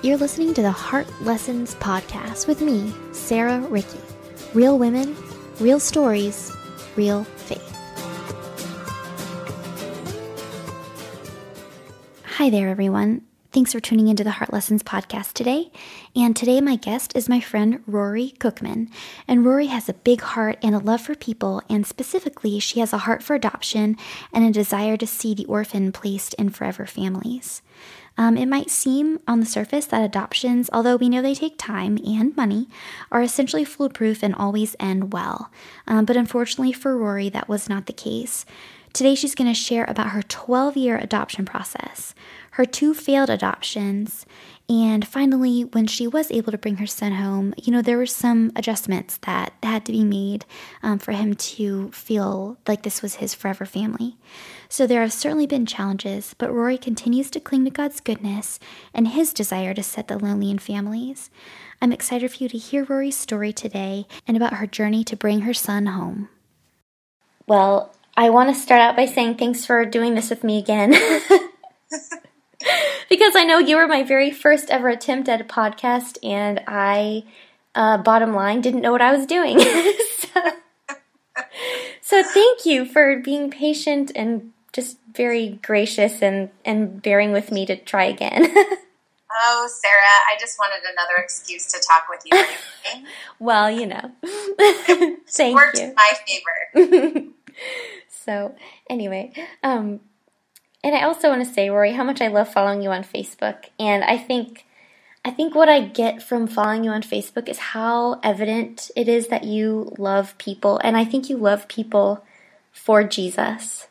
You're listening to the Heart Lessons podcast with me, Sarah Rieke. Real women, real stories, real faith. Hi there, everyone. Thanks for tuning into the Heart Lessons podcast today. And today my guest is my friend Rory Cookman. And Rory has a big heart and a love for people, and specifically she has a heart for adoption and a desire to see the orphan placed in forever families. It might seem on the surface that adoptions, although we know they take time and money, are essentially foolproof and always end well. But unfortunately for Rory, that was not the case. Today she's going to share about her 12-year adoption process, her 2 failed adoptions, and finally, when she was able to bring her son home, there were some adjustments that had to be made for him to feel like this was his forever family. So there have certainly been challenges, but Rory continues to cling to God's goodness and his desire to set the lonely in families. I'm excited for you to hear Rory's story today and about her journey to bring her son home. Well, I want to start out by saying thanks for doing this with me again. Because I know you were my very first ever attempt at a podcast, and I, bottom line, didn't know what I was doing. So thank you for being patient and just very gracious and bearing with me to try again. Oh, Sarah, I just wanted another excuse to talk with you. Well, thank worked you. in my favor. So, anyway, and I also want to say, Rory, how much I love following you on Facebook. And I think what I get from following you on Facebook is how evident it is that you love people. And I think you love people for Jesus.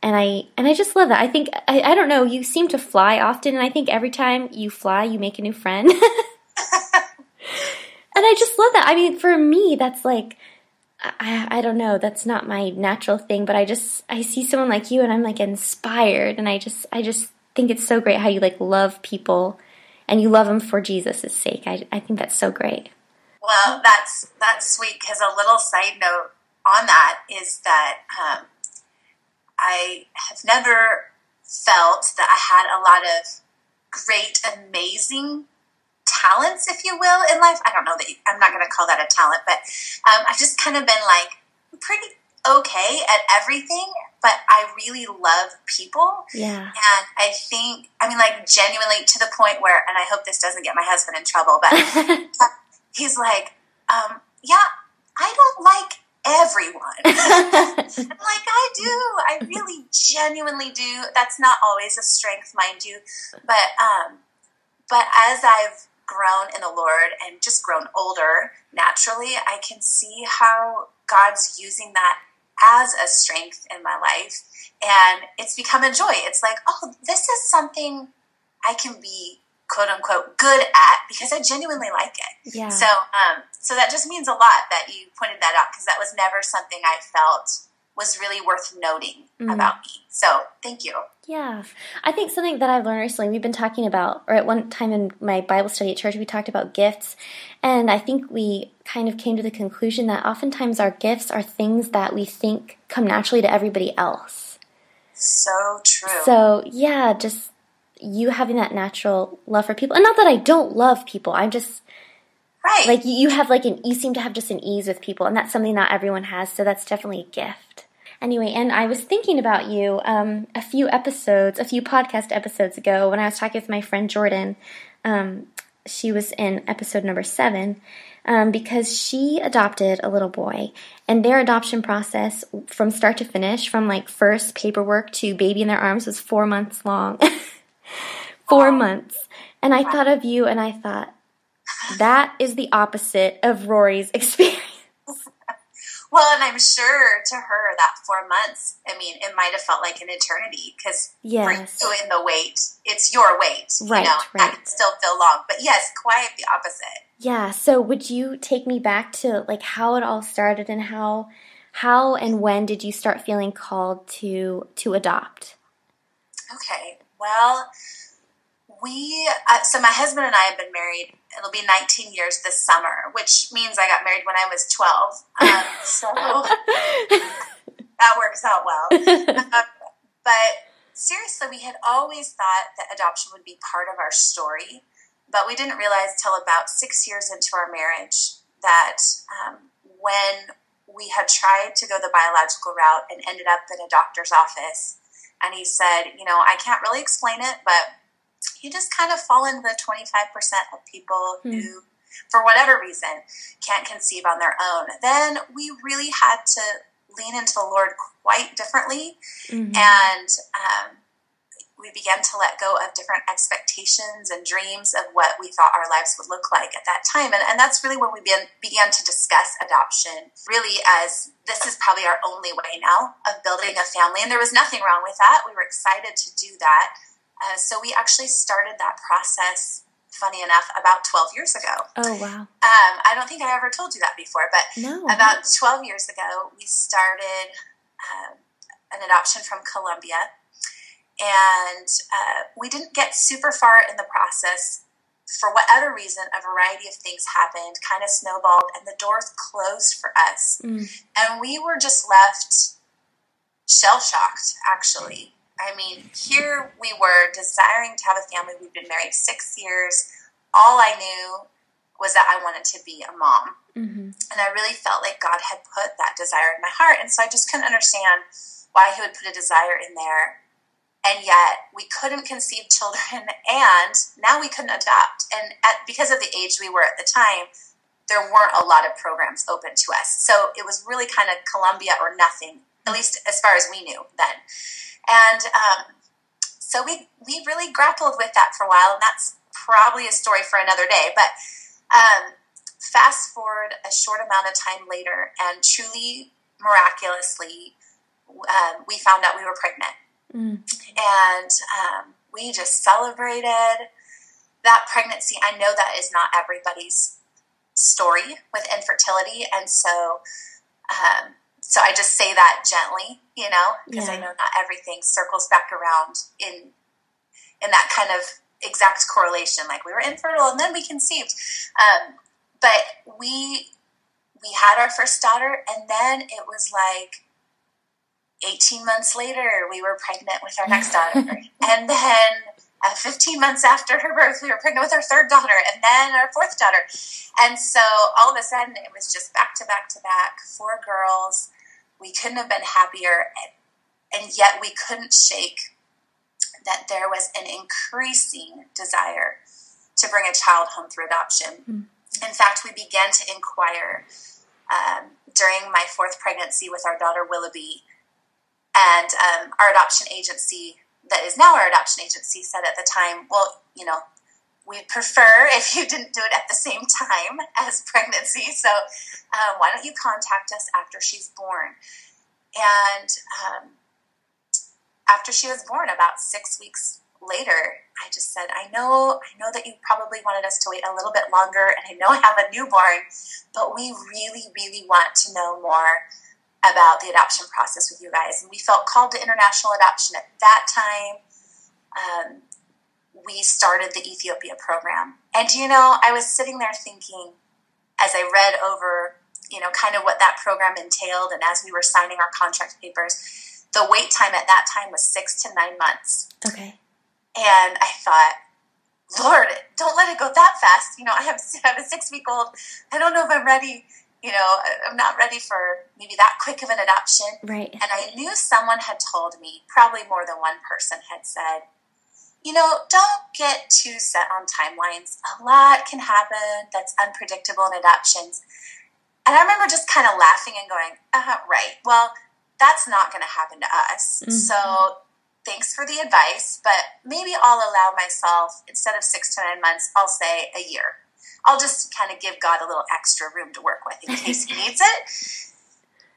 And I just love that. I think, I don't know, you seem to fly often. And I think every time you fly, you make a new friend. And I just love that. I mean, for me, that's like, I don't know, that's not my natural thing, but I see someone like you and I'm like inspired, and I just think it's so great how you like love people and you love them for Jesus' sake. I think that's so great. Well, that's sweet, because a little side note on that is that I have never felt that I had a lot of great, amazing talents, if you will, in life. I don't know that I'm not going to call that a talent, but I've just kind of been like pretty okay at everything, but I really love people. Yeah. And I think, like genuinely to the point where, and I hope this doesn't get my husband in trouble, but he's like, yeah, I don't like everyone. I'm like, I do. I really genuinely do. That's not always a strength, mind you, but as I've grown in the Lord and just grown older, naturally, I can see how God's using that as a strength in my life, and it's become a joy. It's like, oh, this is something I can be quote unquote good at because I genuinely like it. Yeah. So that just means a lot that you pointed that out, because that was never something I felt was really worth noting about me. So thank you. Yeah. I think something that I've learned recently, we've been talking about, or at one time in my Bible study at church, we talked about gifts. And I think we kind of came to the conclusion that oftentimes our gifts are things that we think come naturally to everybody else. So true. So, yeah, just you having that natural love for people. And not that I don't love people. I'm just, right. Like, you have you seem to have just an ease with people. And that's something not everyone has. So that's definitely a gift. Anyway, and I was thinking about you a few podcast episodes ago when I was talking with my friend Jordan. She was in episode number 7 because she adopted a little boy. And their adoption process from start to finish, from first paperwork to baby in their arms, was 4 months long. 4 months. And I thought of you and I thought, that is the opposite of Rory's experience. Well, and I'm sure to her that 4 months, it might have felt like an eternity, because for you in the wait, it's your wait. Right, right. That can still feel long. But yes, quite the opposite. Yeah, so would you take me back to how it all started, and how and when did you start feeling called to adopt? Okay, well, so my husband and I have been married. It'll be 19 years this summer, which means I got married when I was 12. So that works out well. But seriously, we had always thought that adoption would be part of our story. But we didn't realize till about 6 years into our marriage that when we had tried to go the biological route and ended up in a doctor's office, and he said, I can't really explain it, but you just kind of fall into the 25% of people who, for whatever reason, can't conceive on their own. Then we really had to lean into the Lord quite differently. And we began to let go of different expectations and dreams of what we thought our lives would look like at that time. And that's really when we began to discuss adoption, really, as this is probably our only way now of building a family. And there was nothing wrong with that. We were excited to do that. So we actually started that process, funny enough, about 12 years ago. Oh, wow. I don't think I ever told you that before, but about 12 years ago, we started an adoption from Colombia. And we didn't get super far in the process. For whatever reason, a variety of things happened, kind of snowballed, and the doors closed for us. And we were just left shell-shocked, actually. I mean, here we were desiring to have a family. We'd been married 6 years. All I knew was that I wanted to be a mom. And I really felt like God had put that desire in my heart. And so I just couldn't understand why he would put a desire in there. And yet we couldn't conceive children, and now we couldn't adopt. And because of the age we were at the time, there weren't a lot of programs open to us. So it was really kind of Columbia or nothing, at least as far as we knew then. And so we really grappled with that for a while, and that's probably a story for another day. But fast forward a short amount of time later, and truly miraculously, we found out we were pregnant. And we just celebrated that pregnancy. I know that is not everybody's story with infertility, and so I just say that gently, because I know not everything circles back around in that kind of exact correlation. Like, we were infertile and then we conceived, but we had our first daughter, and then it was like 18 months later, we were pregnant with our next daughter. And then 15 months after her birth, we were pregnant with our third daughter, and then our fourth daughter. And so all of a sudden, it was just back to back to back, 4 girls. We couldn't have been happier. And yet we couldn't shake that there was an increasing desire to bring a child home through adoption. In fact, we began to inquire during my 4th pregnancy with our daughter Willoughby. And our adoption agency, that is now our adoption agency, said at the time, well, we'd prefer if you didn't do it at the same time as pregnancy. So why don't you contact us after she's born? And after she was born, about 6 weeks later, I just said, I know that you probably wanted us to wait a little bit longer, and I know I have a newborn, but we really, really want to know more about the adoption process with you guys. And we felt called to international adoption at that time. We started the Ethiopia program. And, I was sitting there thinking, as I read over, kind of what that program entailed, and as we were signing our contract papers, the wait time at that time was 6 to 9 months. Okay. And I thought, Lord, don't let it go that fast. I have a 6-week-old. I don't know if I'm ready. I'm not ready for maybe that quick of an adoption. Right. And I knew someone had told me, probably more than one person had said, don't get too set on timelines. A lot can happen that's unpredictable in adoptions. And I remember just kind of laughing and going, right, well, that's not going to happen to us. So thanks for the advice, but maybe I'll allow myself, instead of 6 to 9 months, I'll say a year. I'll just kind of give God a little extra room to work with in case he needs it.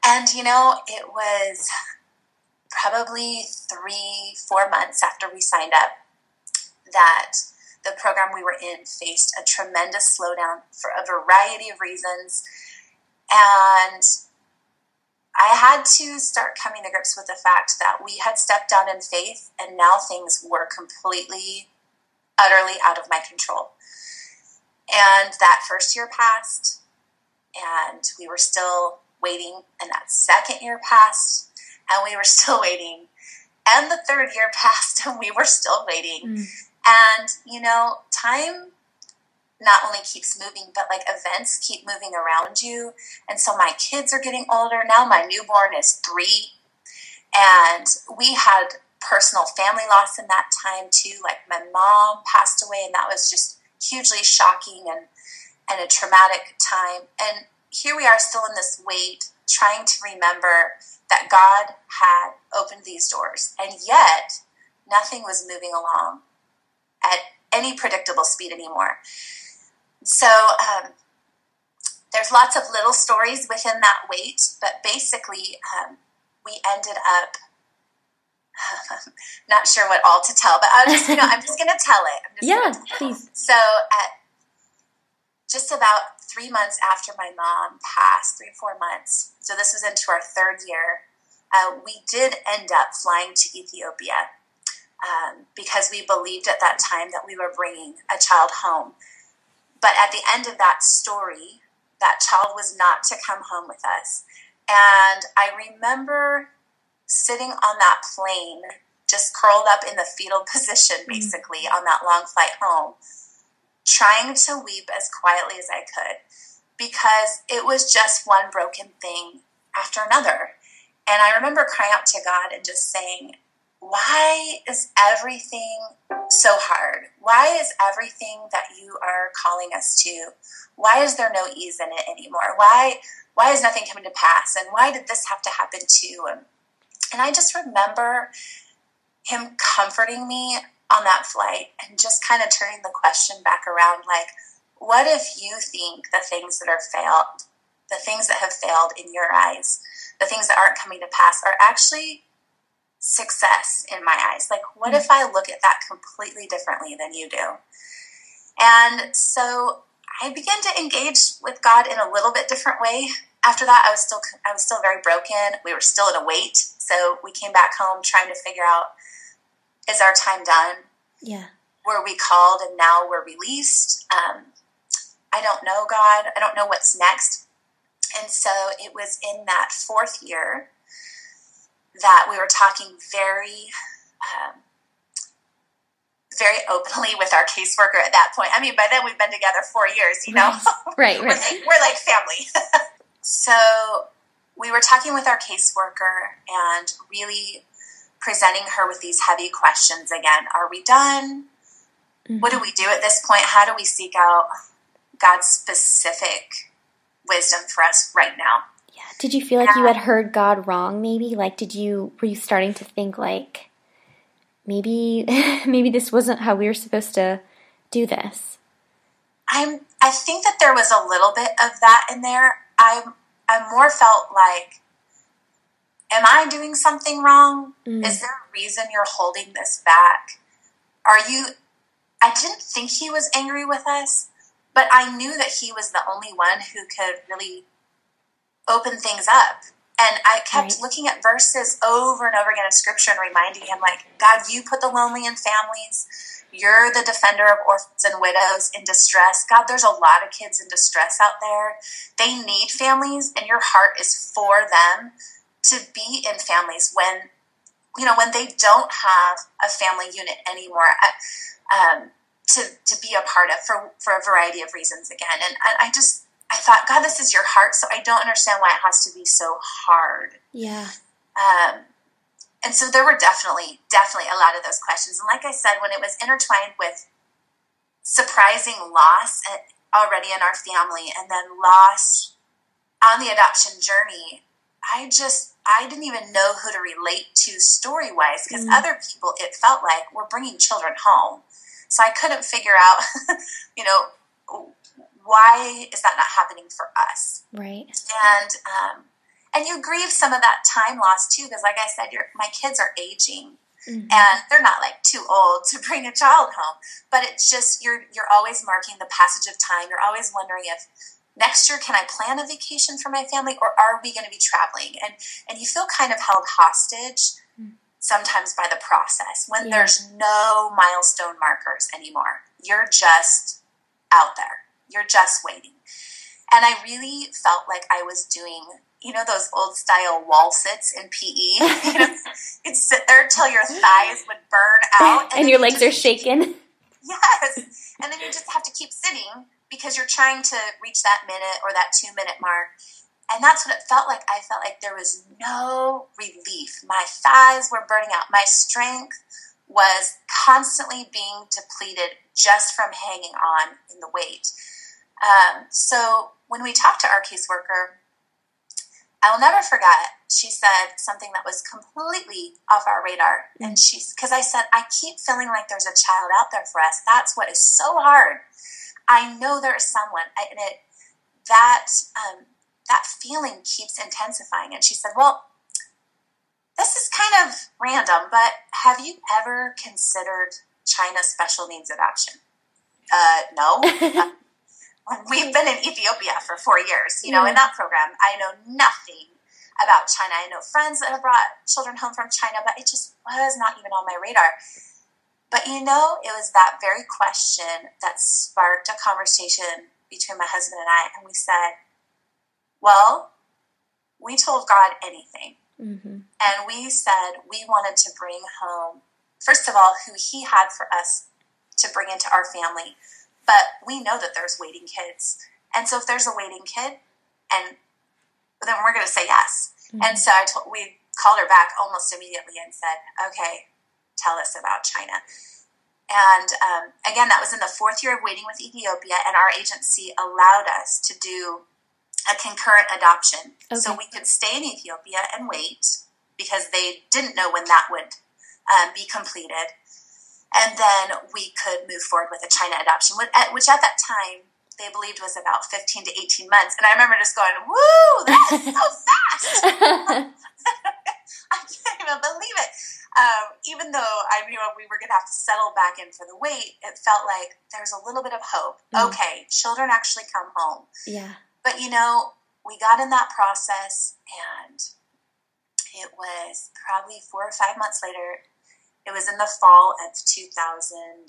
And, it was probably 3-4 months after we signed up that the program we were in faced a tremendous slowdown for a variety of reasons. And I had to start coming to grips with the fact that we had stepped out in faith, and now things were completely, utterly out of my control. And that first year passed, and we were still waiting, and that second year passed, and we were still waiting, and the third year passed, and we were still waiting. And, time not only keeps moving, but like events keep moving around you. And so my kids are getting older. Now my newborn is 3. And we had personal family loss in that time too. Like my mom passed away, and that was just hugely shocking and a traumatic time. And here we are still in this weight, trying to remember that God had opened these doors. And yet nothing was moving along at any predictable speed anymore. So there's lots of little stories within that weight, but basically we ended up, not sure what all to tell, but I'm just going to tell it. Please. So at just about 3 months after my mom passed, 3 or 4 months, so this was into our 3rd year, we did end up flying to Ethiopia because we believed at that time that we were bringing a child home. But at the end of that story, that child was not to come home with us. And I remember sitting on that plane, just curled up in the fetal position, basically, on that long flight home, trying to weep as quietly as I could, because it was just one broken thing after another. And I remember crying out to God and just saying, why is everything so hard? Why is everything that you are calling us to, why is there no ease in it anymore? Why is nothing coming to pass? And why did this have to happen too? And I just remember him comforting me on that flight and just kind of turning the question back around, like, what if you think the things that have failed in your eyes, the things that aren't coming to pass, are actually success in my eyes? Like, what if I look at that completely differently than you do? And so I began to engage with God in a little bit different way. After that, I was still very broken. We were still in a wait. So we came back home trying to figure out, is our time done? Yeah. Were we called and now we're released? I don't know, God. I don't know what's next. And so it was in that 4th year that we were talking very openly with our caseworker at that point. I mean, by then we've been together 4 years, you know? Right. We're like family. So we were talking with our caseworker and really presenting her with these heavy questions again. Are we done? Mm-hmm. What do we do at this point? How do we seek out God's specific wisdom for us right now? Yeah. Did you feel like you had heard God wrong, maybe? Like, were you starting to think, like, maybe this wasn't how we were supposed to do this? I think that there was a little bit of that in there. I more felt like, am I doing something wrong? Is there a reason you're holding this back? I didn't think he was angry with us, but I knew that he was the only one who could really open things up. And I kept looking at verses over and over again in Scripture and reminding him, like, God, you put the lonely in families. You're the defender of orphans and widows in distress. God, there's a lot of kids in distress out there. They need families, and your heart is for them to be in families when they don't have a family unit anymore, to be a part of for a variety of reasons again. And I thought, God, this is your heart, so I don't understand why it has to be so hard. Yeah. And so there were definitely a lot of those questions. And like I said, when it was intertwined with surprising loss already in our family and then loss on the adoption journey, I didn't even know who to relate to story-wise, because other people, it felt like, were bringing children home. So I couldn't figure out, why is that not happening for us? Right. And you grieve some of that time loss too, because like I said, my kids are aging, and they're not like too old to bring a child home, but it's just, you're always marking the passage of time. You're always wondering if next year, can I plan a vacation for my family, or are we going to be traveling? And you feel kind of held hostage sometimes by the process when there's no milestone markers anymore. You're just out there. You're just waiting. And I really felt like I was doing, those old style wall sits in PE. You'd sit there till your thighs would burn out. And your legs are shaking. Yes. And then you just have to keep sitting because you're trying to reach that minute or that 2-minute mark. And that's what it felt like. I felt like there was no relief. My thighs were burning out. My strength was constantly being depleted just from hanging on in the wait. So when we talked to our caseworker, I will never forget, she said something that was completely off our radar. And because I said, I keep feeling like there's a child out there for us. That's what is so hard. I know there is someone. That feeling keeps intensifying. And she said, well, this is kind of random, but have you ever considered China special needs adoption? No. We've been in Ethiopia for 4 years, in that program. I know nothing about China. I know friends that have brought children home from China, but it just was not even on my radar. But it was that very question that sparked a conversation between my husband and I, and we said, well, we told God anything. Mm-hmm. And we said we wanted to bring home, first of all, who he had for us to bring into our family. But we know that there's waiting kids. And so if there's a waiting kid, and then we're going to say yes. Mm-hmm. And so we called her back almost immediately and said, okay, tell us about China. And again, that was in the 4th year of waiting with Ethiopia, and our agency allowed us to do a concurrent adoption. Okay. So we could stay in Ethiopia and wait because they didn't know when that would be completed. And then we could move forward with a China adoption, which at that time they believed was about 15 to 18 months. And I remember just going, woo, that is so fast. I can't even believe it. Even though I knew we were going to have to settle back in for the wait, it felt like there's a little bit of hope. Okay, children actually come home. Yeah. But, we got in that process, and it was probably 4 or 5 months later. It was in the fall of 2000,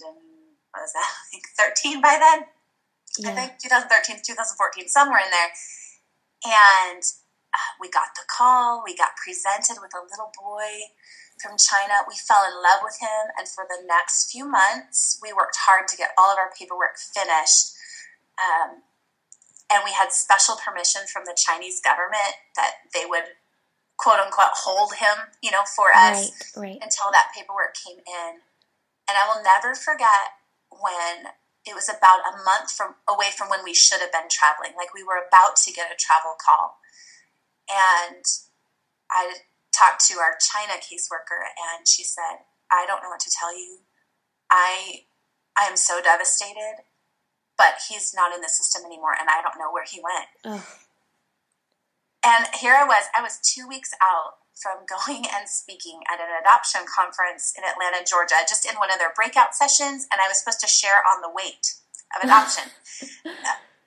and what was that, 13 by then? Yeah. I think 2013, 2014, somewhere in there. And we got the call. We got presented with a little boy from China. We fell in love with him, and for the next few months, we worked hard to get all of our paperwork finished. And we had special permission from the Chinese government that they would, quote unquote, hold him, for us until that paperwork came in. And I will never forget when it was about a month away from when we should have been traveling. Like, we were about to get a travel call. And I talked to our China caseworker, and she said, I don't know what to tell you. I am so devastated, but he's not in the system anymore, and I don't know where he went. Ugh. And here I was 2 weeks out from going and speaking at an adoption conference in Atlanta, Georgia, just in one of their breakout sessions, and I was supposed to share on the weight of adoption,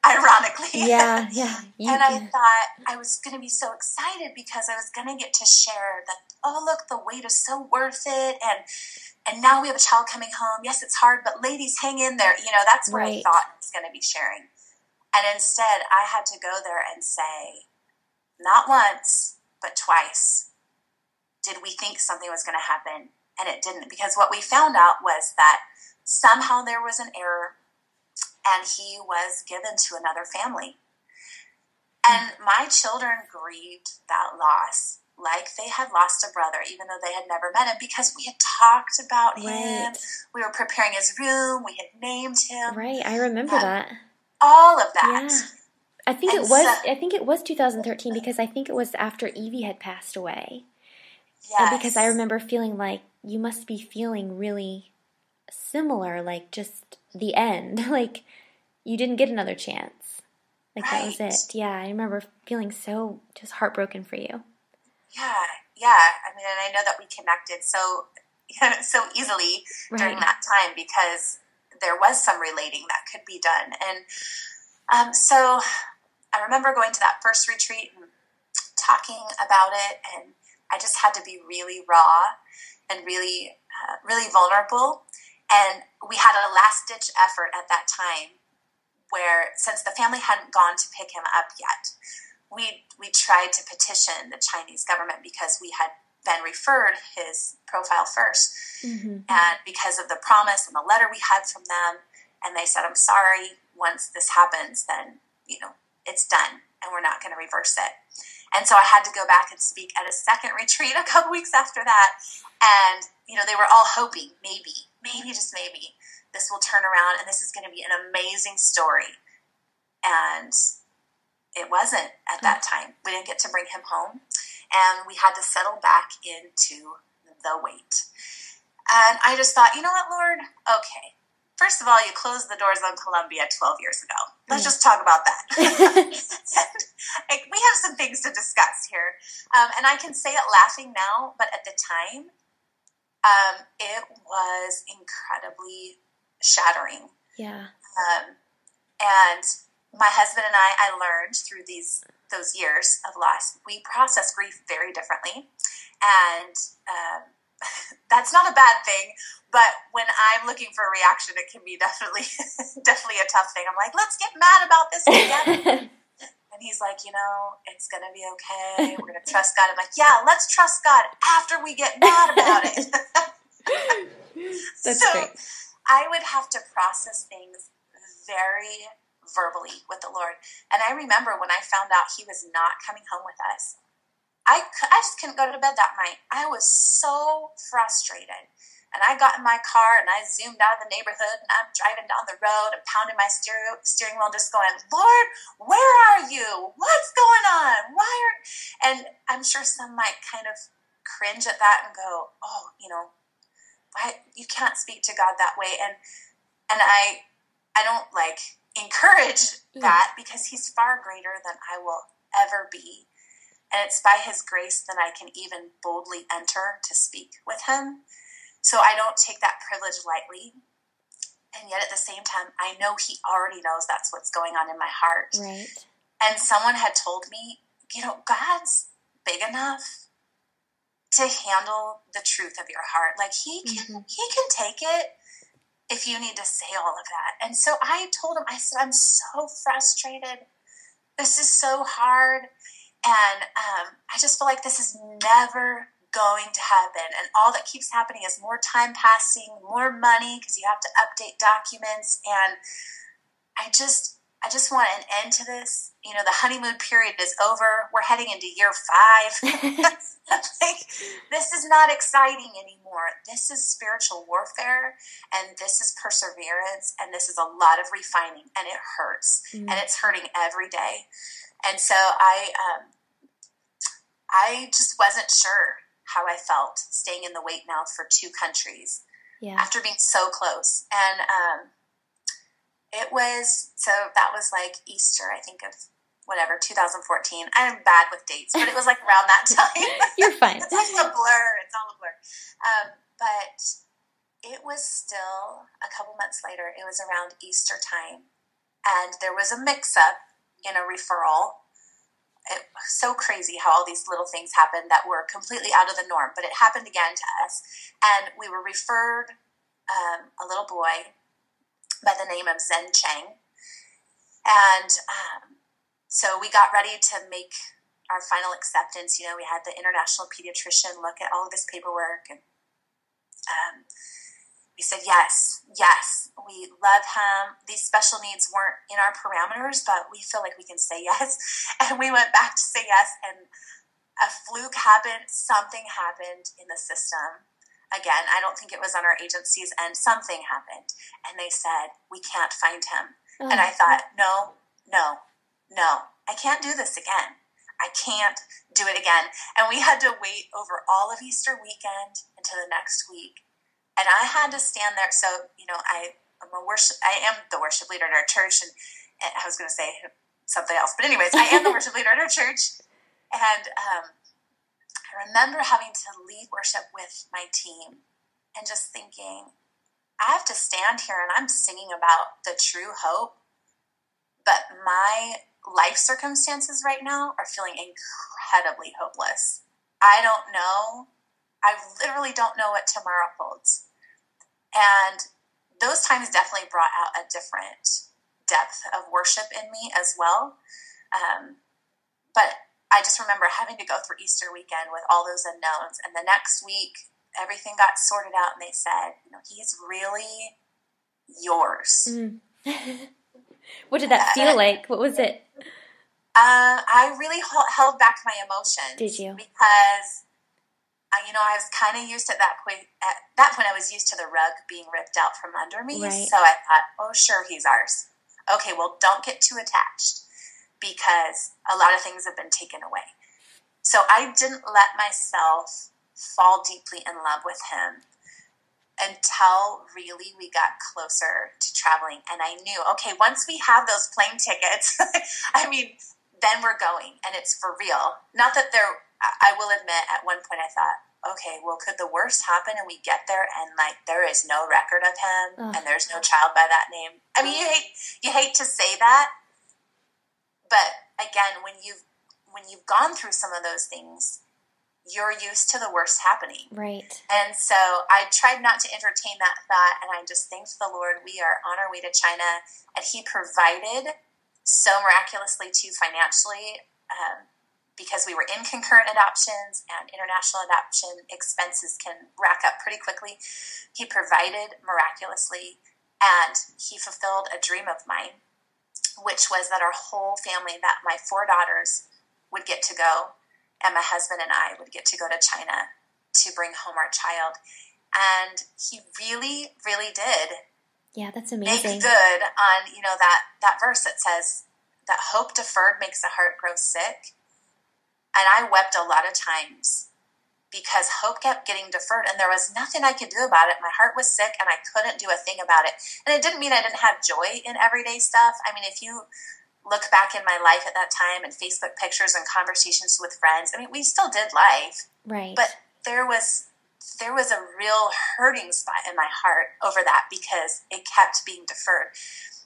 ironically. Yeah. And I thought I was going to be so excited because I was going to get to share that, oh, look, the weight is so worth it, and now we have a child coming home. Yes, it's hard, but ladies, hang in there. That's what I thought I was going to be sharing. And instead, I had to go there and say, not once, but twice, did we think something was going to happen, and it didn't. Because what we found out was that somehow there was an error, and he was given to another family. And my children grieved that loss like they had lost a brother, even though they had never met him, because we had talked about him. We were preparing his room. We had named him. Right, I remember that. All of that. Yeah. I think it was 2013 because I think it was after Evie had passed away. Yes. And because I remember feeling like you must be feeling really similar, like just the end, like you didn't get another chance. Like that was it. Yeah, I remember feeling so just heartbroken for you. Yeah. I mean, and I know that we connected so easily during that time because there was some relating that could be done. And so I remember going to that first retreat and talking about it, and I just had to be really raw and really vulnerable. And we had a last-ditch effort at that time where, since the family hadn't gone to pick him up yet, we tried to petition the Chinese government because we had been referred his profile first. Mm-hmm. And because of the promise and the letter we had from them, And they said, I'm sorry, once this happens, then, it's done, and we're not going to reverse it. And so I had to go back and speak at a second retreat a couple weeks after that. And, they were all hoping, maybe, just maybe, this will turn around and this is going to be an amazing story. And it wasn't at that time. We didn't get to bring him home. And we had to settle back into the wait. And I just thought, you know what, Lord? Okay. First of all, you closed the doors on Colombia 12 years ago. Let's just talk about that. We have some things to discuss here. And I can say it laughing now, but at the time, it was incredibly shattering. Yeah. And my husband and I learned through those years of loss, we process grief very differently. And that's not a bad thing, but when I'm looking for a reaction, it can be definitely a tough thing. I'm like, let's get mad about this together. And he's like, it's going to be okay. We're going to trust God. I'm like, yeah, let's trust God after we get mad about it. That's so great. I would have to process things very verbally with the Lord. And I remember when I found out he was not coming home with us, I just couldn't go to bed that night. I was so frustrated. And I got in my car and I zoomed out of the neighborhood and I'm driving down the road and pounding my steering wheel just going, Lord, where are you? What's going on? And I'm sure some might kind of cringe at that and go, oh, why you can't speak to God that way. And I don't encourage that because he's far greater than I will ever be. And it's by his grace that I can even boldly enter to speak with him. So I don't take that privilege lightly. And yet at the same time, I know he already knows that's what's going on in my heart. Right. And someone had told me, God's big enough to handle the truth of your heart. Like he can take it if you need to say all of that. And so I told him, I said, I'm so frustrated. This is so hard. And I just feel like this is never going to happen. And all that keeps happening is more time passing, more money, because you have to update documents. And I just want an end to this. The honeymoon period is over. We're heading into year 5. This is not exciting anymore. This is spiritual warfare, and this is perseverance, and this is a lot of refining, and it hurts, and it's hurting every day. And so I just wasn't sure how I felt staying in the wait now for 2 countries after being so close. And that was like Easter, I think, of 2014. I'm bad with dates, but it was like around that time. You're fine. It's all a blur. But it was still a couple months later. It was around Easter time, and there was a mix-up in a referral. It was so crazy how all these little things happened that were completely out of the norm, but it happened again to us. And we were referred a little boy by the name of Zen Chang. And so we got ready to make our final acceptance. We had the international pediatrician look at all of this paperwork, and we said, yes, we love him. These special needs weren't in our parameters, but we feel like we can say yes. And we went back to say yes, and a fluke happened. Something happened in the system. Again, I don't think it was on our agency's end. Something happened. And they said, we can't find him. And I thought, no, I can't do this again. I can't do it again. And we had to wait over all of Easter weekend until the next week. And I had to stand there. So, I am the worship leader at our church. And I was going to say something else. But anyways, I am the worship leader at our church. And I remember having to lead worship with my team and just thinking, I have to stand here and I'm singing about the true hope. But my life circumstances right now are feeling incredibly hopeless. I don't know. I literally don't know what tomorrow holds. And those times definitely brought out a different depth of worship in me as well. But I just remember having to go through Easter weekend with all those unknowns. And the next week, everything got sorted out and they said, he's really yours. What did that feel like? What was it? I really held back my emotions. Did you? Because, I was kind of used at that point. At that point, I was used to the rug being ripped out from under me. Right. So I thought, oh, sure, he's ours. Okay, well, don't get too attached because a lot of things have been taken away. So I didn't let myself fall deeply in love with him until really we got closer to traveling. And I knew, okay, once we have those plane tickets, then we're going and it's for real. Not that I will admit at one point I thought, okay, well, could the worst happen and we get there and there is no record of him and there's no child by that name? I mean, you hate to say that, but again, when you've gone through some of those things, you're used to the worst happening. Right. And so I tried not to entertain that thought, and I just thanked the Lord. We are on our way to China, and he provided so miraculously too financially, because we were in concurrent adoptions, and international adoption expenses can rack up pretty quickly. He provided miraculously, and he fulfilled a dream of mine, which was that our whole family, that my 4 daughters would get to go, and my husband and I would get to go to China to bring home our child. And he really, really did. Yeah, that's amazing. Make good on, that verse that says that hope deferred makes the heart grow sick. And I wept a lot of times because hope kept getting deferred and there was nothing I could do about it. My heart was sick and I couldn't do a thing about it. And it didn't mean I didn't have joy in everyday stuff. I mean, if you look back in my life at that time and Facebook pictures and conversations with friends, we still did life. Right. But there was a real hurting spot in my heart over that because it kept being deferred.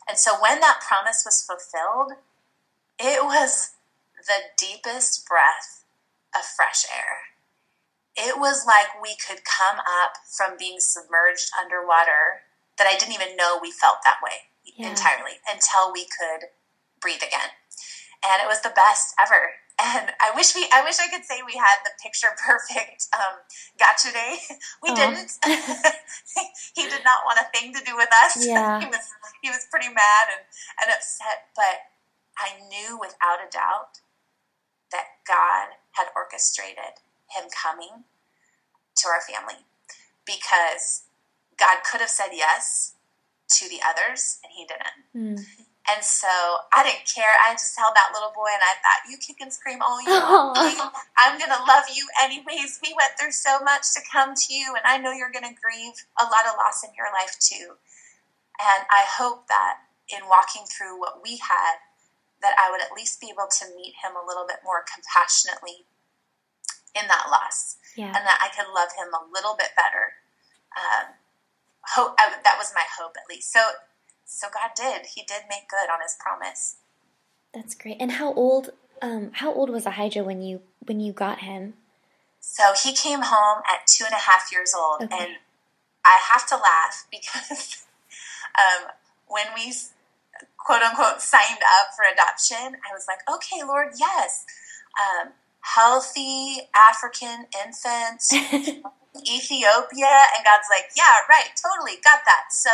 And so when that promise was fulfilled, it was the deepest breath of fresh air. It was like we could come up from being submerged underwater that I didn't even know we felt that way entirely until we could breathe again. And it was the best ever. And I wish I could say we had the picture perfect gotcha day. We didn't. He did not want a thing to do with us. Yeah. He was pretty mad and upset. But I knew without a doubt that God had orchestrated him coming to our family, because God could have said yes to the others and he didn't. And so I didn't care. I just held that little boy and I thought, you kick and scream all you want. I'm going to love you anyways. We went through so much to come to you, and I know you're going to grieve a lot of loss in your life too. And I hope that in walking through what we had, that I would at least be able to meet him a little bit more compassionately in that loss. Yeah. And that I could love him a little bit better. That was my hope, at least. So God did. He did make good on his promise. That's great. And how old was Ahijah when you got him? So he came home at 2.5 years old. Okay. And I have to laugh because when we quote unquote signed up for adoption, I was like, okay, Lord, yes. Healthy African infants, Ethiopia. And God's like, yeah, right, totally, got that. So,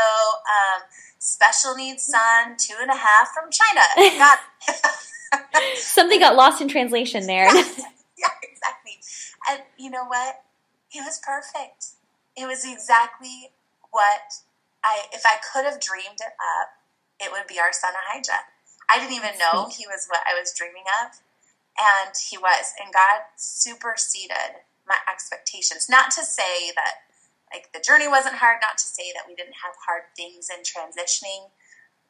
special needs son, 2.5 from China. Got it. Something got lost in translation there. Yeah, exactly. And you know what? It was perfect. It was exactly what if I could have dreamed it up, it would be our son Ahijah. I didn't even know he was what I was dreaming of. And he was. And God superseded my expectations. Not to say that the journey wasn't hard, not to say that we didn't have hard things in transitioning,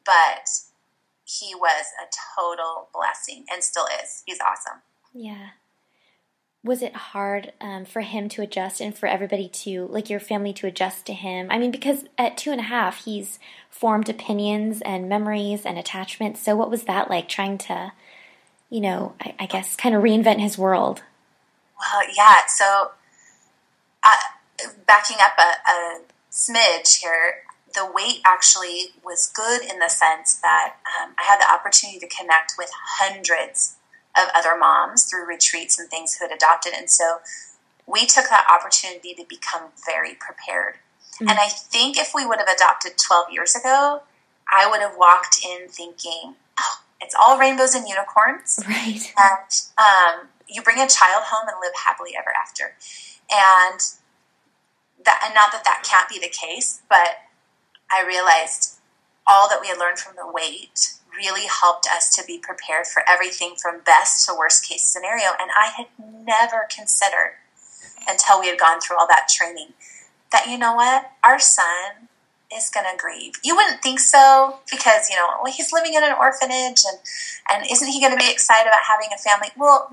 but he was a total blessing and still is. He's awesome. Yeah. Was it hard for him to adjust and for everybody to, your family to adjust to him? Because at 2.5, he's formed opinions and memories and attachments. So what was that like, trying to, I guess, kind of reinvent his world? Well, yeah. So backing up a smidge here, the wait actually was good in the sense that I had the opportunity to connect with hundreds of other moms through retreats and things who had adopted. And so we took that opportunity to become very prepared. And I think if we would have adopted 12 years ago, I would have walked in thinking, oh, it's all rainbows and unicorns. Right. And you bring a child home and live happily ever after. And not that can't be the case, but I realized all that we had learned from the wait really helped us to be prepared for everything from best to worst case scenario. And I had never considered until we had gone through all that training that, you know what, our son is going to grieve. You wouldn't think so because, well, he's living in an orphanage and isn't he going to be excited about having a family? Well,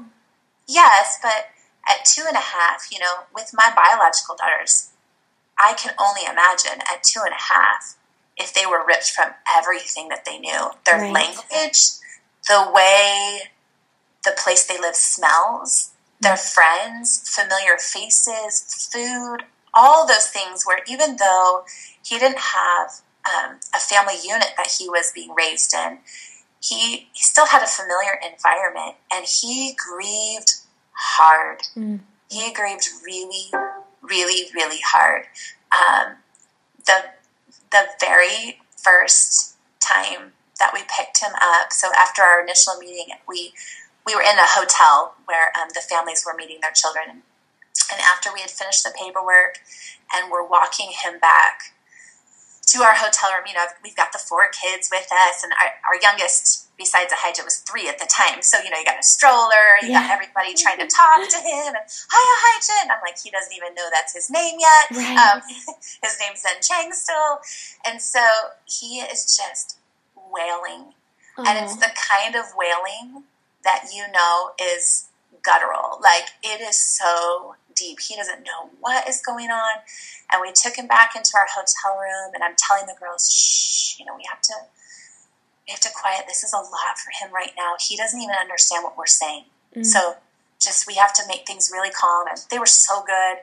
yes, but at 2.5, with my biological daughters, I can only imagine at 2.5 if they were ripped from everything that they knew, their language, the way the place they live smells, their friends, familiar faces, food, all those things where even though he didn't have a family unit that he was being raised in, he still had a familiar environment, and he grieved hard. He grieved really, really, really hard. The very first time that we picked him up, so after our initial meeting, we were in a hotel where the families were meeting their children. And after we had finished the paperwork and we're walking him back to our hotel room, we've got the 4 kids with us, and our youngest, besides Ahijah, was 3 at the time. So, you got a stroller, you got everybody trying to talk to him, and hi, Ahijah. And I'm like, he doesn't even know that's his name yet. Right. His name's Zen Chang still. And so he is just wailing. And it's the kind of wailing that is guttural. Like, it is so deep. He doesn't know what is going on. And we took him back into our hotel room, and I'm telling the girls, shh, we have to quiet. This is a lot for him right now. He doesn't even understand what we're saying. So we have to make things really calm. And they were so good.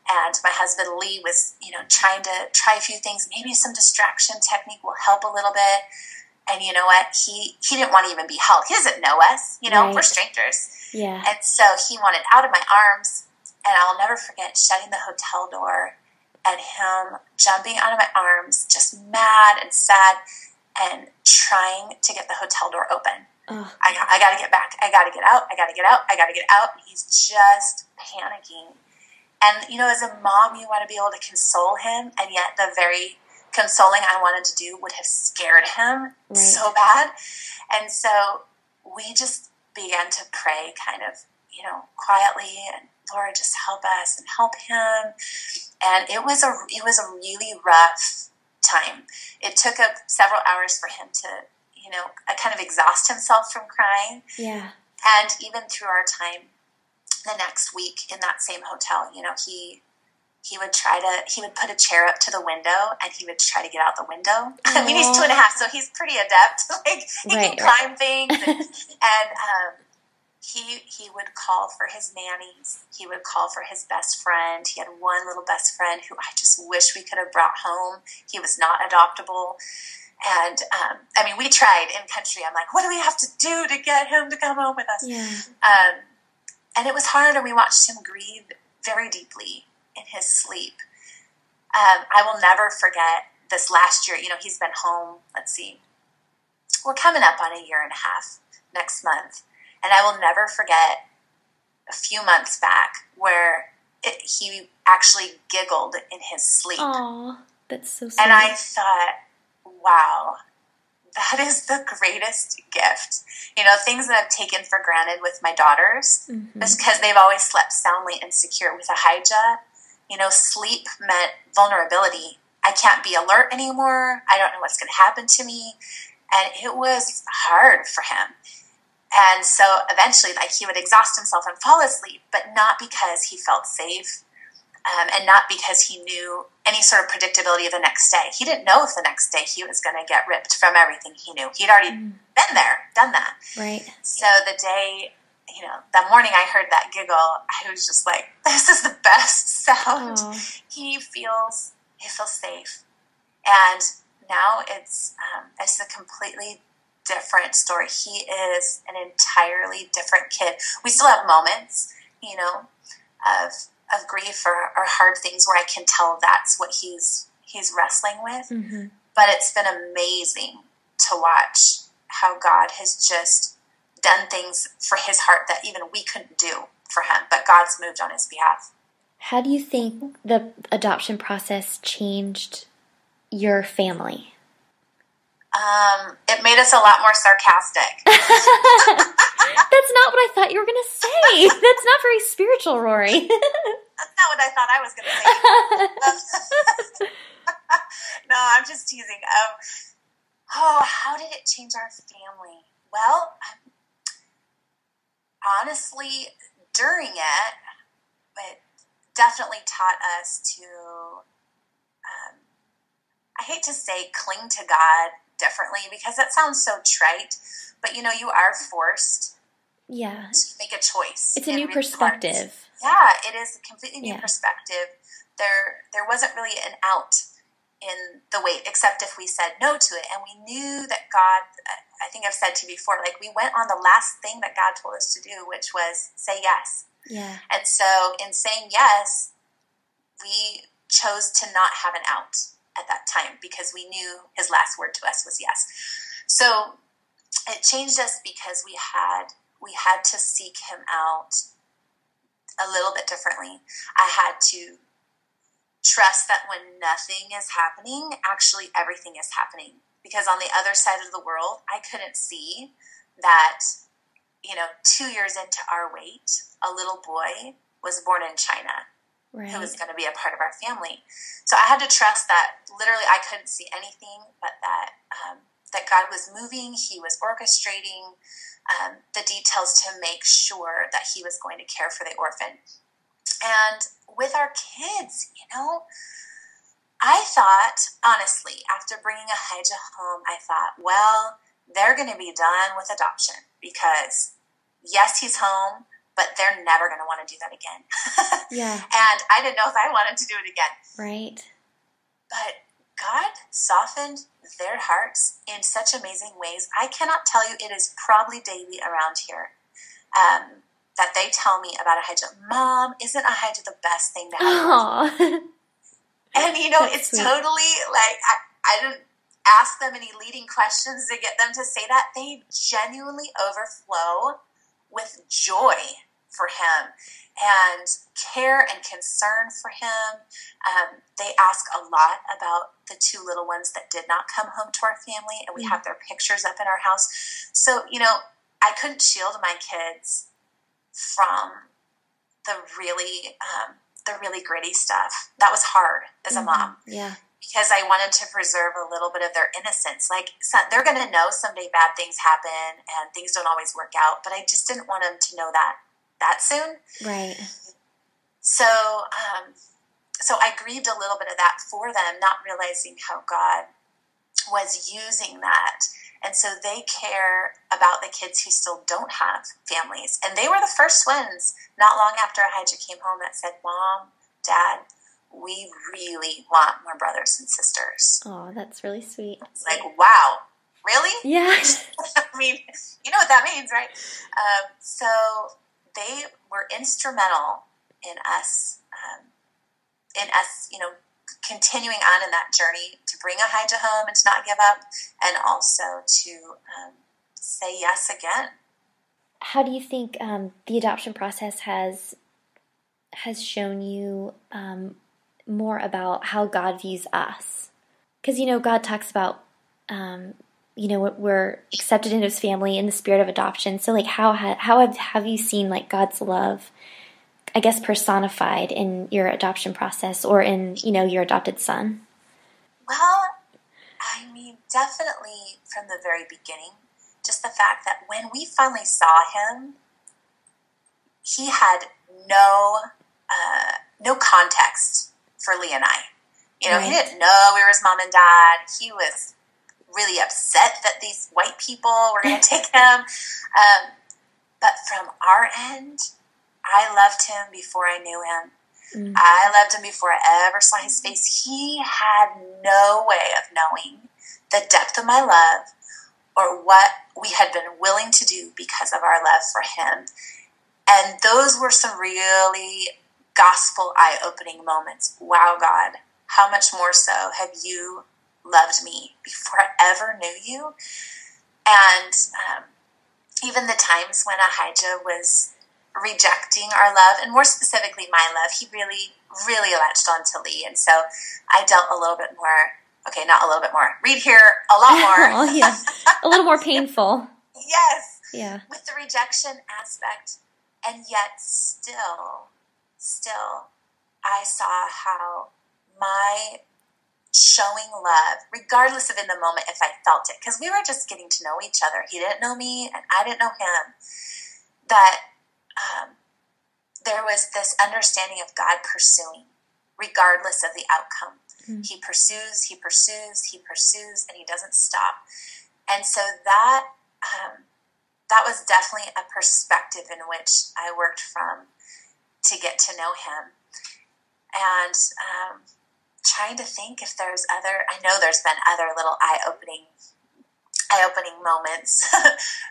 And my husband, Lee, was, trying to try a few things. Maybe some distraction technique will help a little bit. And you know what? He didn't want to even be held. He doesn't know us, we're strangers. Yeah. And so he wanted out of my arms. And I'll never forget shutting the hotel door and him jumping out of my arms, just mad and sad, and trying to get the hotel door open. I got to get back. I got to get out. I got to get out. I got to get out. And he's just panicking. And, as a mom, you want to be able to console him, and yet the very consoling I wanted to do would have scared him so bad. And so we just began to pray kind of, quietly, and Lord, just help us and help him. And it was a really rough time. It took several hours for him to, kind of exhaust himself from crying. Yeah. And even through our time the next week in that same hotel, he would put a chair up to the window, and he would try to get out the window. I mean, he's 2.5, so he's pretty adept. Like, he can climb things. And he would call for his nannies. He would call for his best friend. He had one little best friend who I just wish we could have brought home. He was not adoptable. And, we tried in country. I'm like, what do we have to do to get him to come home with us? Yeah. And it was hard, and we watched him grieve very deeply in his sleep. I will never forget this last year. He's been home, let's see, we're coming up on 1.5 years next month. And I will never forget a few months back where he actually giggled in his sleep. Aww, that's so sweet. And I thought, wow, that is the greatest gift. Things that I've taken for granted with my daughters, just because they've always slept soundly and secure. With Ahijah, sleep meant vulnerability. I can't be alert anymore. I don't know what's going to happen to me. And it was hard for him. And so eventually, he would exhaust himself and fall asleep, but not because he felt safe, and not because he knew any sort of predictability of the next day. He didn't know if the next day he was going to get ripped from everything he knew. He'd already been there, done that. Right. So the day, that morning I heard that giggle, I was just like, this is the best sound. Aww. He feels safe. And now it's a completely different story. He is an entirely different kid. We still have moments, grief or hard things where I can tell that's what he's wrestling with. Mm-hmm. But it's been amazing to watch how God has just done things for his heart that even we couldn't do for him, but God's moved on his behalf. How do you think the adoption process changed your family? It made us a lot more sarcastic. That's not what I thought you were going to say. That's not very spiritual, Rory. That's not what I thought I was going to say. No, I'm just teasing. How did it change our family? Well, honestly, during it definitely taught us to, I hate to say cling to God differently because that sounds so trite, but you are forced Yeah. to make a choice. It's a new perspective. Yeah, it is a completely new Yeah. perspective. There wasn't really an out in the wait, except if we said no to it. And we knew that God, I think I've said to you before, like we went on the last thing that God told us to do, which was say yes. Yeah. And so in saying yes, we chose to not have an out at that time because we knew his last word to us was yes. So it changed us because we had to seek him out a little bit differently. I had to trust that when nothing is happening, actually everything is happening. Because on the other side of the world, I couldn't see that, 2 years into our wait, a little boy was born in China. Right. Who was going to be a part of our family. So I had to trust that literally I couldn't see anything, but that God was moving, he was orchestrating the details to make sure that he was going to care for the orphan. And with our kids, I thought, honestly, after bringing Ahijah home, I thought, well, they're going to be done with adoption because, yes, he's home, but they're never going to want to do that again. Yeah. And I didn't know if I wanted to do it again. Right. But God softened their hearts in such amazing ways. I cannot tell you, it is probably daily around here that they tell me about Ahijah. Mom, isn't Ahijah the best thing to have? Aww. And, it's sweet. totally like, I didn't ask them any leading questions to get them to say that. They genuinely overflow with joy for him and care and concern for him. They ask a lot about the two little ones that did not come home to our family, and we have their pictures up in our house. So, I couldn't shield my kids from the really gritty stuff. That was hard as a mom. Yeah. Because I wanted to preserve a little bit of their innocence. Like, they're going to know someday bad things happen and things don't always work out, but I just didn't want them to know that soon. Right. So I grieved a little bit of that for them, not realizing how God was using that. And so they care about the kids who still don't have families. And they were the first ones, not long after Ahijah came home, that said, Mom, Dad, we really want more brothers and sisters. Oh, that's really sweet. It's like, wow, really? Yeah. I mean, you know what that means, right? So they were instrumental in us, continuing on in that journey to bring Ahijah home and to not give up, and also to say yes again. How do you think the adoption process has shown you more about how God views us? Because, God talks about, we're accepted into his family in the spirit of adoption. So, like, how have you seen, like, God's love, I guess, personified in your adoption process or in, your adopted son? Well, I mean, definitely from the very beginning, just the fact that when we finally saw him, he had no context for Lee and I. Right. He didn't know we were his mom and dad. He was really upset that these white people were going to take him. But from our end, I loved him before I knew him. Mm. I loved him before I ever saw his face. He had no way of knowing the depth of my love or what we had been willing to do because of our love for him. And those were some really gospel eye-opening moments. Wow, God, how much more so have you loved me before I ever knew you? And even the times when Ahijah was rejecting our love, and more specifically my love, he really, really latched on to Lee. And so I dealt a little bit more, okay, not a little bit more, read here a lot more. Oh, yeah. A little more painful. Yes. Yeah. With the rejection aspect. And yet still, I saw how my showing love, regardless of in the moment if I felt it, because we were just getting to know each other. He didn't know me and I didn't know him. That there was this understanding of God pursuing, regardless of the outcome. Mm. He pursues, and he doesn't stop. And so that was definitely a perspective in which I worked from to get to know him. And trying to think if there's other, I know there's been other little eye-opening moments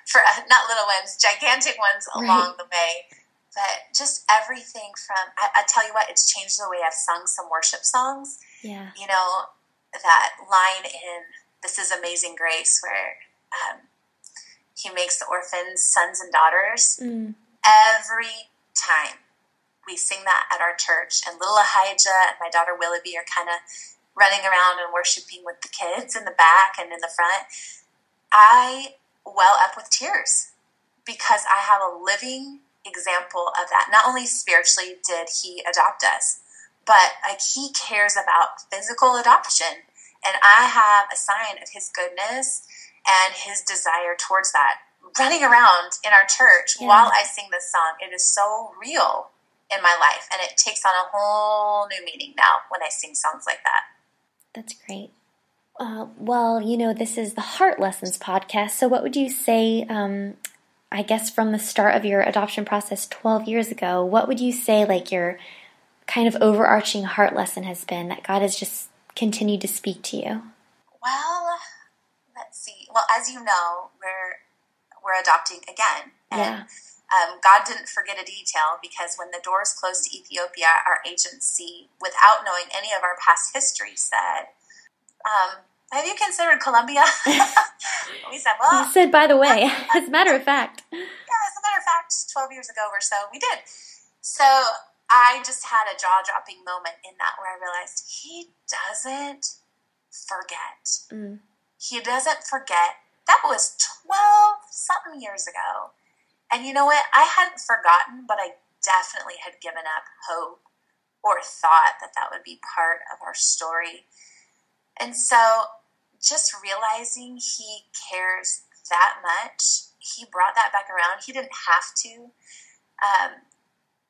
for not little ones, gigantic ones along the way. But just everything from, I tell you what, it's changed the way I've sung some worship songs. Yeah. You know, that line in This Is Amazing Grace where he makes the orphans sons and daughters. Mm. Every time we sing that at our church, and little Ahijah and my daughter Willoughby are kind of running around and worshiping with the kids in the back and in the front, I well up with tears because I have a living example of that. Not only spiritually did he adopt us, but like he cares about physical adoption, and I have a sign of his goodness and his desire towards that running around in our church while I sing this song. It is so real in my life, and it takes on a whole new meaning now when I sing songs like that. That's great. Well, you know, this is the Heart Lessons podcast, so what would you say, I guess from the start of your adoption process 12 years ago, what would you say like your kind of overarching heart lesson has been that God has just continued to speak to you? Well, let's see. Well, as you know, we're adopting again. And God didn't forget a detail, because when the doors closed to Ethiopia, our agency, without knowing any of our past history, said, have you considered Colombia? We said, well. You said, by the way, as a matter of fact. Yeah, as a matter of fact, 12 years ago or so, we did. So I just had a jaw-dropping moment in that where I realized he doesn't forget. Mm. He doesn't forget. That was 12-something years ago. And you know what? I hadn't forgotten, but I definitely had given up hope or thought that that would be part of our story. And so just realizing he cares that much, he brought that back around. He didn't have to.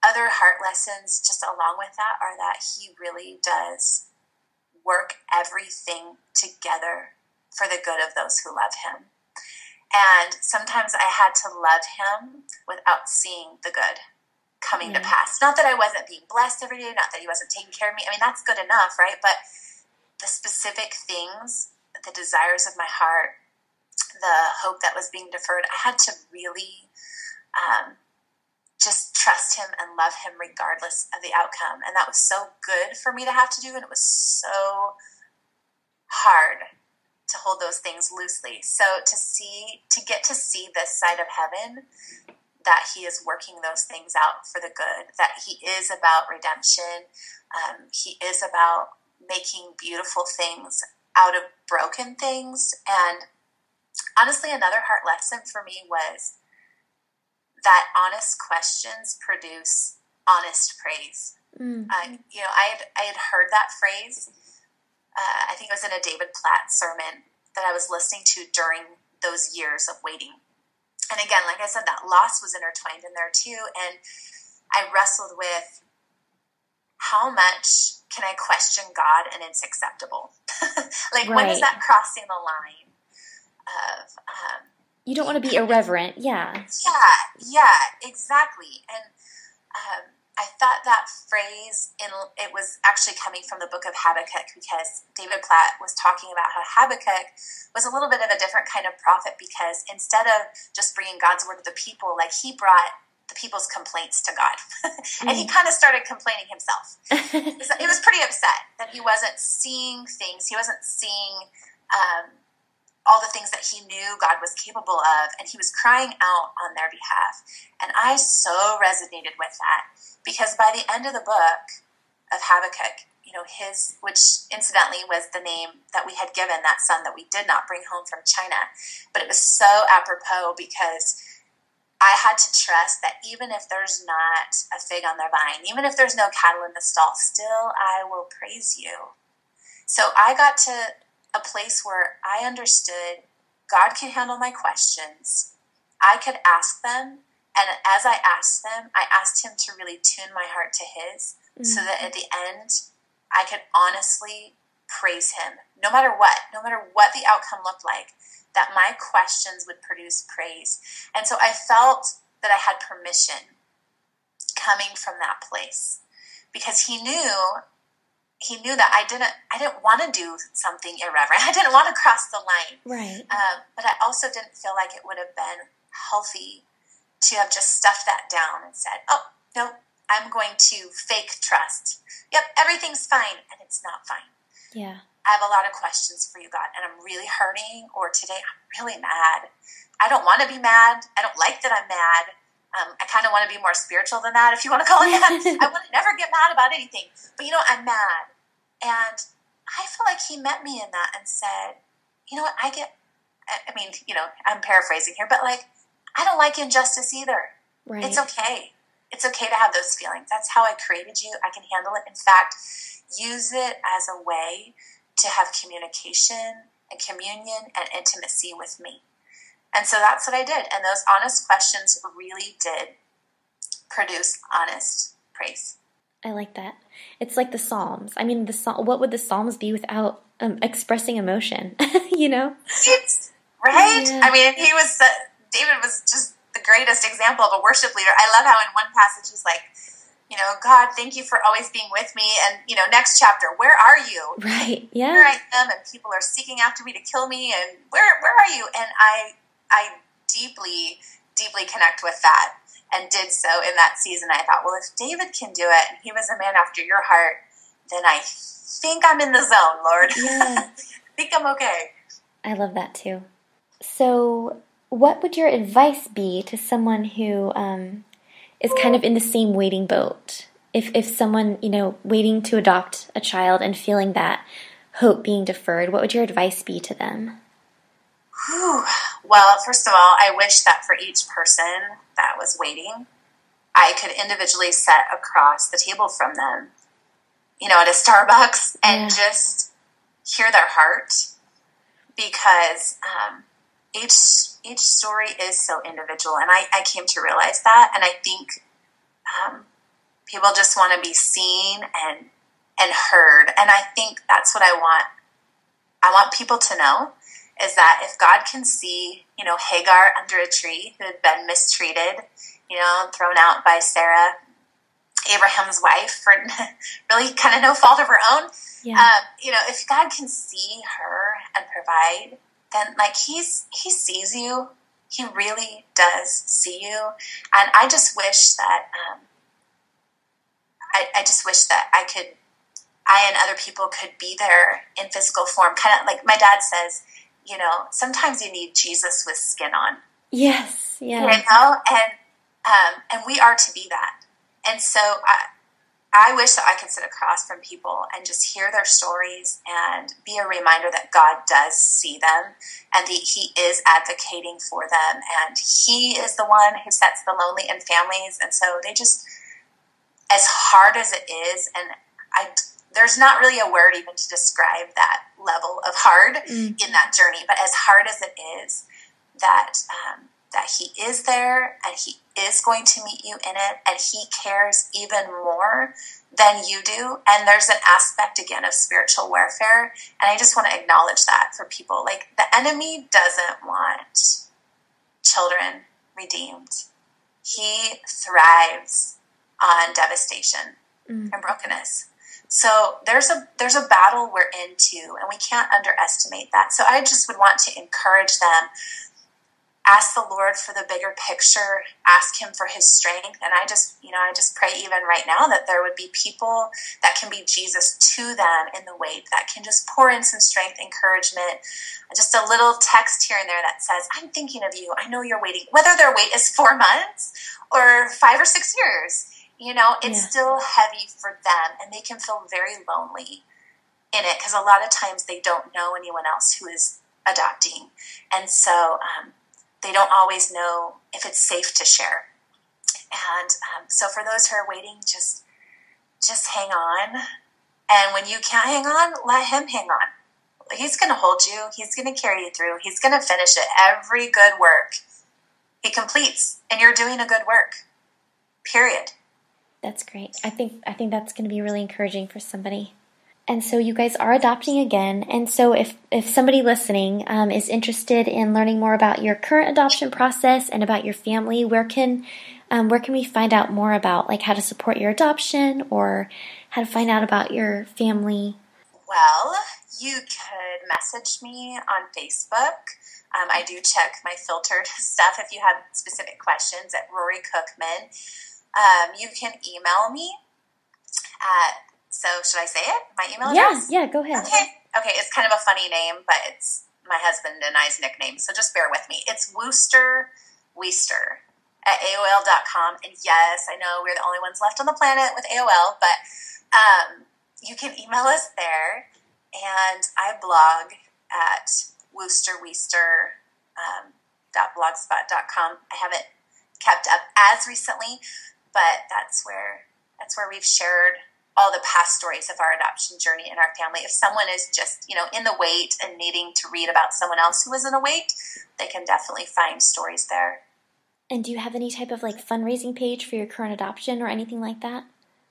Other heart lessons just along with that are that he really does work everything together for the good of those who love him. And sometimes I had to love him without seeing the good coming to pass. Not that I wasn't being blessed every day, not that he wasn't taking care of me. I mean, that's good enough, right? But the specific things, the desires of my heart, the hope that was being deferred, I had to really just trust him and love him regardless of the outcome. And that was so good for me to have to do, and it was so hard to hold those things loosely. So to get to see this side of heaven, that he is working those things out for the good, that he is about redemption, he is about making beautiful things out of broken things. And honestly, another heart lesson for me was that honest questions produce honest praise. Mm. I had heard that phrase. I think it was in a David Platt sermon that I was listening to during those years of waiting. And again, like I said, that loss was intertwined in there too. And I wrestled with how much can I question God and it's acceptable? When is that crossing the line of... you don't want to be irreverent, yeah. Yeah, exactly. And I thought that phrase, it was actually coming from the book of Habakkuk, because David Platt was talking about how Habakkuk was a little bit of a different kind of prophet, because instead of just bringing God's word to the people, like he brought the people's complaints to God. And he kind of started complaining himself. He was pretty upset that he wasn't seeing things. He wasn't seeing all the things that he knew God was capable of, and he was crying out on their behalf. And I so resonated with that, because by the end of the book of Habakkuk, which incidentally was the name that we had given that son that we did not bring home from China, but it was so apropos because I had to trust that even if there's not a fig on their vine, even if there's no cattle in the stall, still I will praise you. So I got to a place where I understood God can handle my questions. I could ask them, and as I asked them, I asked him to really tune my heart to his, so that at the end, I could honestly praise him, no matter what the outcome looked like, that my questions would produce praise. And so I felt that I had permission coming from that place, because he knew that I didn't want to do something irreverent. I didn't want to cross the line. Right. But I also didn't feel like it would have been healthy to have just stuffed that down and said, oh, no, I'm going to fake trust. Yep, everything's fine, and it's not fine. Yeah. I have a lot of questions for you, God, and I'm really hurting, or today I'm really mad. I don't want to be mad. I don't like that I'm mad. I kind of want to be more spiritual than that, if you want to call it that. I want to never get mad about anything. But, I'm mad. And I feel like he met me in that and said, you know what, I'm paraphrasing here, but I don't like injustice either. Right. It's okay. It's okay to have those feelings. That's how I created you. I can handle it. In fact, use it as a way to have communication and communion and intimacy with me. And so that's what I did. And those honest questions really did produce honest praise. I like that. It's like the Psalms. I mean, what would the Psalms be without expressing emotion? It's right. Yeah. I mean, David was just the greatest example of a worship leader. I love how in one passage he's like, God, thank you for always being with me. And, next chapter, where are you? Right. Yeah. Here I am, and people are seeking after me to kill me. And where are you? And I deeply, deeply connect with that, and did so in that season. I thought, well, if David can do it, and he was a man after your heart, then I think I'm in the zone, Lord. Yeah. I think I'm okay. I love that too. So what would your advice be to someone who is kind of in the same waiting boat? If someone, waiting to adopt a child and feeling that hope being deferred, what would your advice be to them? Well, first of all, I wish that for each person that was waiting, I could individually sit across the table from them, at a Starbucks, and just hear their heart, because each story is so individual, and I came to realize that, and I think people just want to be seen and heard, and I think that's what I want. I want people to know is that if God can see, Hagar under a tree who had been mistreated, thrown out by Sarah, Abraham's wife, for really kind of no fault of her own, if God can see her and provide, then he sees you. He really does see you. And I just wish that, I just wish that I and other people could be there in physical form. Kind of like my dad says, sometimes you need Jesus with skin on. Yes, yeah. And we are to be that. And so I wish that I could sit across from people and just hear their stories and be a reminder that God does see them, and that he is advocating for them, and he is the one who sets the lonely in families. And so they just, as hard as it is, and there's not really a word even to describe that level of hard in that journey, but as hard as it is, that he is there, and he is going to meet you in it, and he cares even more than you do. And there's an aspect, again, of spiritual warfare, and I just want to acknowledge that for people. The enemy doesn't want children redeemed. He thrives on devastation and brokenness. So there's a battle we're into, and we can't underestimate that. So I just would want to encourage them ask the Lord for the bigger picture, ask him for his strength. And I just pray even right now that there would be people that can be Jesus to them in the wait, that can just pour in some strength, encouragement, just a little text here and there that says, I'm thinking of you. I know you're waiting. Whether their wait is 4 months or 5 or 6 years, it's still heavy for them, and they can feel very lonely in it because a lot of times they don't know anyone else who is adopting. And so, they don't always know if it's safe to share. And so for those who are waiting, just hang on. And when you can't hang on, let him hang on. He's going to hold you. He's going to carry you through. He's going to finish it. Every good work he completes. And you're doing a good work. Period. That's great. I think that's going to be really encouraging for somebody. And so you guys are adopting again. And so if somebody listening is interested in learning more about your current adoption process and about your family, where can we find out more about like how to support your adoption or how to find out about your family? Well, you could message me on Facebook. I do check my filtered stuff if you have specific questions at Rory Cookman. You can email me at, so should I say it? My email address? Yeah, go ahead. Okay, it's kind of a funny name, but it's my husband and I's nickname, so just bear with me. It's Wooster at AOL.com. And yes, I know we're the only ones left on the planet with AOL, but you can email us there. And I blog at woosterweester.blogspot.com. I haven't kept up as recently, but that's where we've shared all the past stories of our adoption journey in our family. If someone is just, in the wait and needing to read about someone else who is in a wait, they can definitely find stories there. And do you have any type of like fundraising page for your current adoption or anything like that?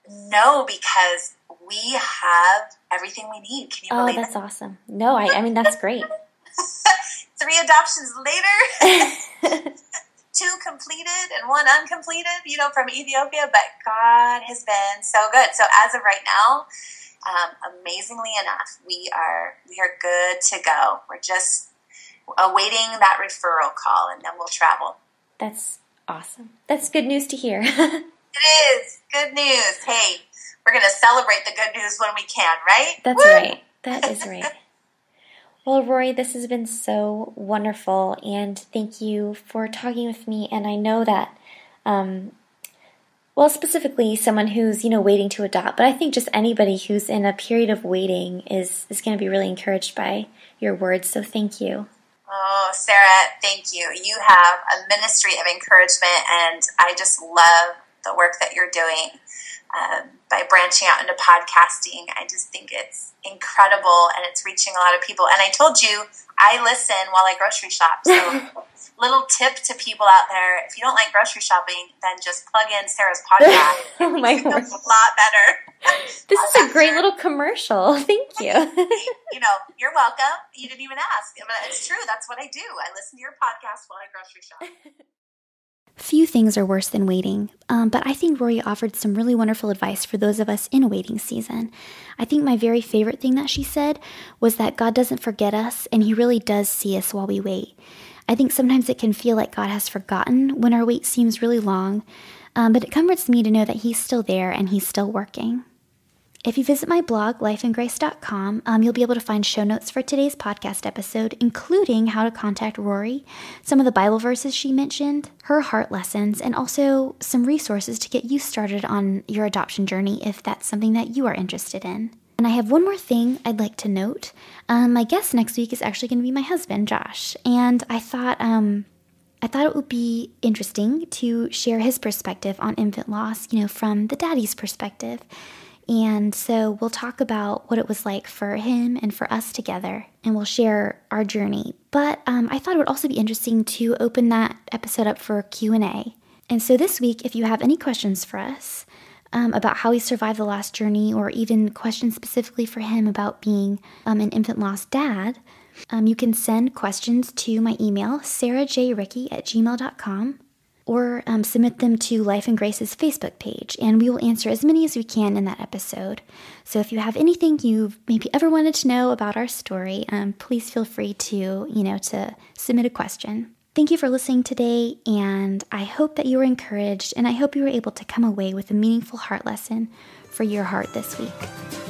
No, because we have everything we need. Can you believe it? Oh, that's awesome. No, I mean, that's great. 3 adoptions later, 2 completed and 1 uncompleted, from Ethiopia, but God has been so good. So as of right now, amazingly enough, we are good to go. We're just awaiting that referral call, and then we'll travel. That's awesome. That's good news to hear. It is good news. Hey, we're going to celebrate the good news when we can, right? That's right. That is right. Well, Rory, this has been so wonderful, and thank you for talking with me. And I know that, specifically someone who's, waiting to adopt, but I think just anybody who's in a period of waiting is going to be really encouraged by your words. So thank you. Oh, Sarah, thank you. You have a ministry of encouragement, and I just love the work that you're doing by branching out into podcasting. I just think it's incredible, and it's reaching a lot of people. And I told you, I listen while I grocery shop. So little tip to people out there, if you don't like grocery shopping, then just plug in Sarah's podcast. Oh my God. It's a lot better. This is a great little commercial. Thank you. You're welcome. You didn't even ask. But it's true. That's what I do. I listen to your podcast while I grocery shop. Few things are worse than waiting, but I think Rory offered some really wonderful advice for those of us in a waiting season. I think my very favorite thing that she said was that God doesn't forget us, and He really does see us while we wait. I think sometimes it can feel like God has forgotten when our wait seems really long, but it comforts me to know that He's still there and He's still working. If you visit my blog, lifeandgrace.com, you'll be able to find show notes for today's podcast episode, including how to contact Rory, some of the Bible verses she mentioned, her heart lessons, and also some resources to get you started on your adoption journey if that's something that you are interested in. And I have one more thing I'd like to note. My guest next week is actually going to be my husband, Josh, and I thought it would be interesting to share his perspective on infant loss, from the daddy's perspective. And so we'll talk about what it was like for him and for us together, and we'll share our journey. But I thought it would also be interesting to open that episode up for Q&A. And so this week, if you have any questions for us about how he survived the loss journey, or even questions specifically for him about being an infant loss dad, you can send questions to my email, sarahjrieke@gmail.com. or submit them to Life and Grace's Facebook page, and we will answer as many as we can in that episode. So if you have anything you've maybe ever wanted to know about our story, please feel free to, to submit a question. Thank you for listening today, and I hope that you were encouraged, and I hope you were able to come away with a meaningful heart lesson for your heart this week.